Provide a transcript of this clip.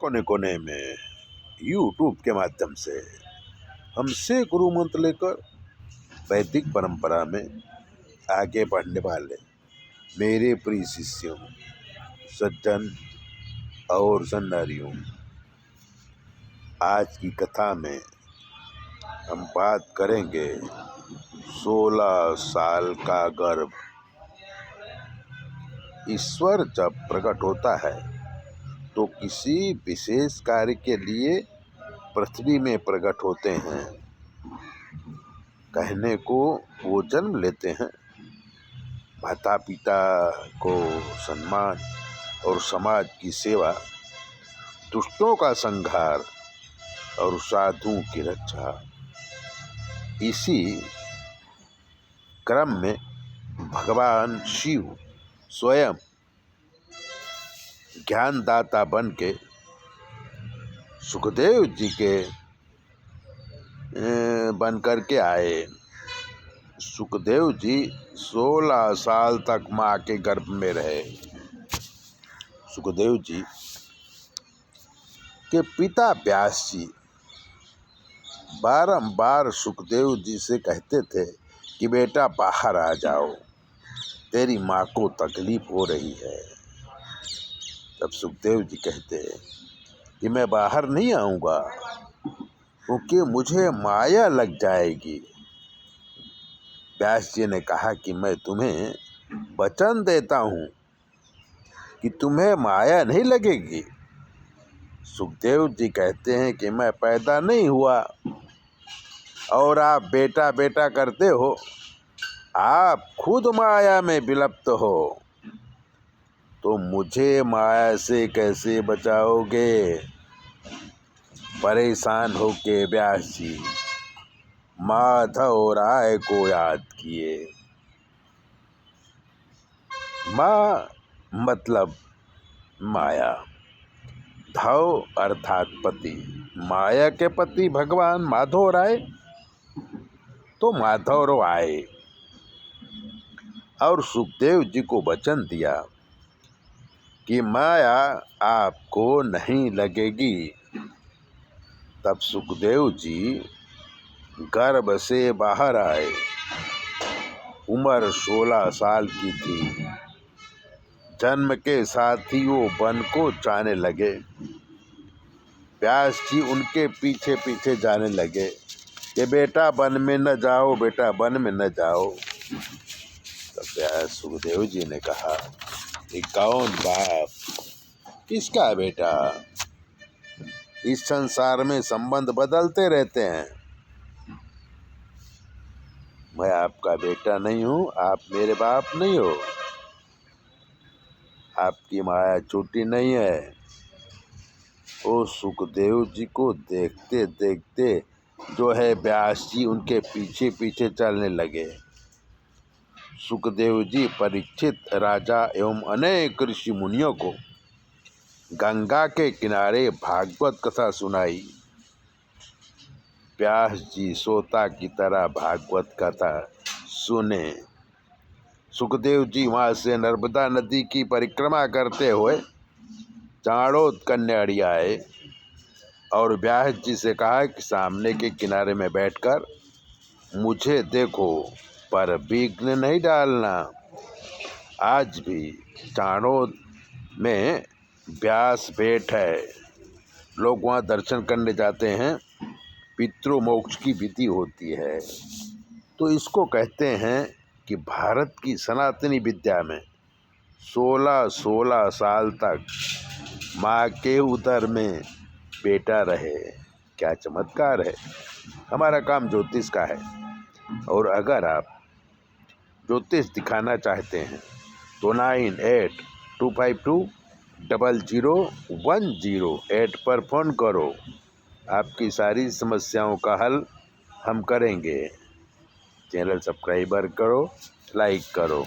कोने कोने में यूट्यूब के माध्यम से हमसे गुरु मंत्र लेकर वैदिक परंपरा में आगे बढ़ने वाले मेरे प्रिय शिष्यों, सज्जन और सन्नारियों, आज की कथा में हम बात करेंगे 16 साल का गर्भ। ईश्वर जब प्रकट होता है तो किसी विशेष कार्य के लिए पृथ्वी में प्रकट होते हैं। कहने को वो जन्म लेते हैं, माता पिता को सम्मान और समाज की सेवा, दुष्टों का संहार और साधुओं की रक्षा। इसी क्रम में भगवान शिव स्वयं ज्ञानदाता बन के सुखदेव जी के बन कर के आए। सुखदेव जी 16 साल तक माँ के गर्भ में रहे। सुखदेव जी के पिता व्यास जी बारंबार सुखदेव जी से कहते थे कि बेटा बाहर आ जाओ, तेरी माँ को तकलीफ हो रही है। तब सुखदेव जी कहते हैं कि मैं बाहर नहीं आऊँगा क्योंकि मुझे माया लग जाएगी। व्यास जी ने कहा कि मैं तुम्हें वचन देता हूँ कि तुम्हें माया नहीं लगेगी। सुखदेव जी कहते हैं कि मैं पैदा नहीं हुआ और आप बेटा बेटा करते हो, आप खुद माया में विलुप्त हो, तो मुझे माया से कैसे बचाओगे? परेशान होके व्यास जी माधव राय को याद किए। माँ मतलब माया, धव अर्थात पति, माया के पति भगवान माधव राय, तो माधव राय और सुखदेव जी को वचन दिया कि माया आपको नहीं लगेगी। तब सुखदेव जी गर्भ से बाहर आए। उम्र 16 साल की थी। जन्म के साथ ही वो वन को जाने लगे। व्यास जी उनके पीछे पीछे जाने लगे कि बेटा वन में न जाओ, बेटा वन में न जाओ। तब व्यास सुखदेव जी ने कहा कि कौन बाप किसका बेटा? इस संसार में संबंध बदलते रहते हैं। मैं आपका बेटा नहीं हूँ, आप मेरे बाप नहीं हो, आपकी माया छोटी नहीं है। वो सुखदेव जी को देखते देखते जो है व्यास जी उनके पीछे पीछे चलने लगे। सुखदेव जी परीक्षित राजा एवं अनेक ऋषि मुनियों को गंगा के किनारे भागवत कथा सुनाई। व्यास जी सोता की तरह भागवत कथा सुने। सुखदेव जी वहाँ से नर्मदा नदी की परिक्रमा करते हुए चाणोद कन्याड़ी आए और व्यास जी से कहा कि सामने के किनारे में बैठकर मुझे देखो, पर विघ्न नहीं डालना। आज भी चाणोद में व्यास भेंट है, लोग वहाँ दर्शन करने जाते हैं, पितृमोक्ष की विधि होती है। तो इसको कहते हैं कि भारत की सनातनी विद्या में 16 साल तक माँ के उदर में बेटा रहे। क्या चमत्कार है! हमारा काम ज्योतिष का है, और अगर आप ज्योतिष दिखाना चाहते हैं तो 9825200108 पर फ़ोन करो। आपकी सारी समस्याओं का हल हम करेंगे। चैनल सब्सक्राइबर करो, लाइक करो।